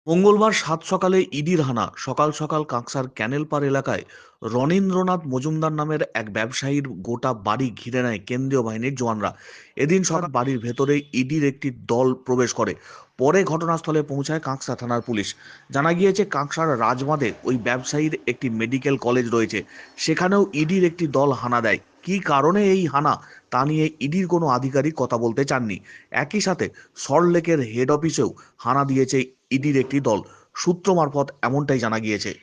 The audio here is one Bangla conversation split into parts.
মঙ্গলবার সাত সকালে ইডির হানা। সকাল সকাল কাঁকসার ক্যানেলপাড় এলাকায় রণীন্দ্রনাথ মজুমদার নামের এক ব্যবসায়ীর গোটা বাড়ি ঘিরে নেয় কেন্দ্রীয় বাহিনীর জওয়ানরা। এদিন সকাল বাড়ির ভেতরে ইডির একটি দল প্রবেশ করে। পরে ঘটনাস্থলে পৌঁছায় কাঁকসা থানার পুলিশ। জানা গিয়েছে কাঁকসার রাজবাঁধে ওই ব্যবসায়ীর একটি মেডিকেল কলেজ রয়েছে, সেখানেও ইডির একটি দল হানা দেয়। কী কারণে এই হানা তা নিয়ে ইডির কোনো আধিকারিক কথা বলতে চাননি। একই সাথে সল্টলেকের হেড অফিসেও হানা দিয়েছে ইডির একটি দল। সূত্র মারফত এমনটাই জানা গিয়েছে।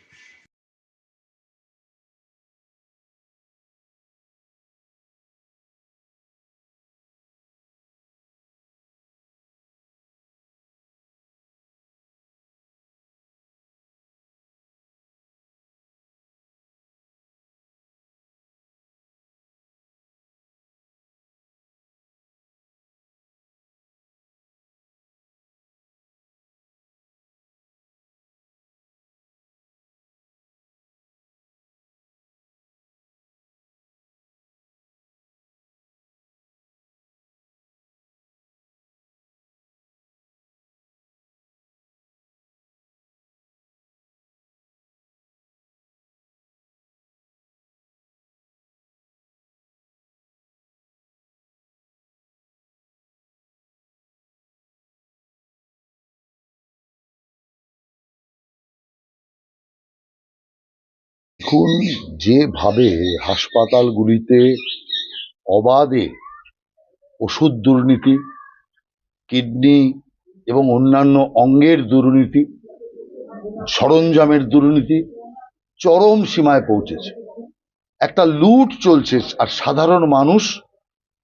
এখন যেভাবে হাসপাতালগুলিতে অবাধে ওষুধ দুর্নীতি, কিডনি এবং অন্যান্য অঙ্গের দুর্নীতি, সরঞ্জামের দুর্নীতি চরম সীমায় পৌঁছেছে, একটা লুট চলছে, আর সাধারণ মানুষ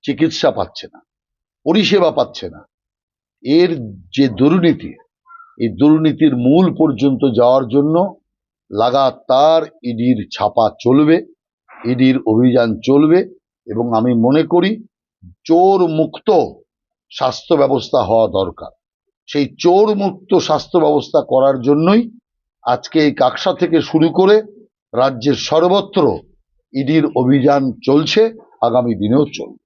চিকিৎসা পাচ্ছে না, পরিষেবা পাচ্ছে না। এর যে দুর্নীতি, এই দুর্নীতির মূল পর্যন্ত যাওয়ার জন্য লাগাতার ইডির ছাপা চলবে, ইডির অভিযান চলবে। এবং আমি মনে করি চোর মুক্ত স্বাস্থ্য ব্যবস্থা হওয়া দরকার। সেই চোর মুক্ত স্বাস্থ্য ব্যবস্থা করার জন্যই আজকে এই কাকসা থেকে শুরু করে রাজ্যের সর্বত্র ইডির অভিযান চলছে, আগামী দিনেও চলবে।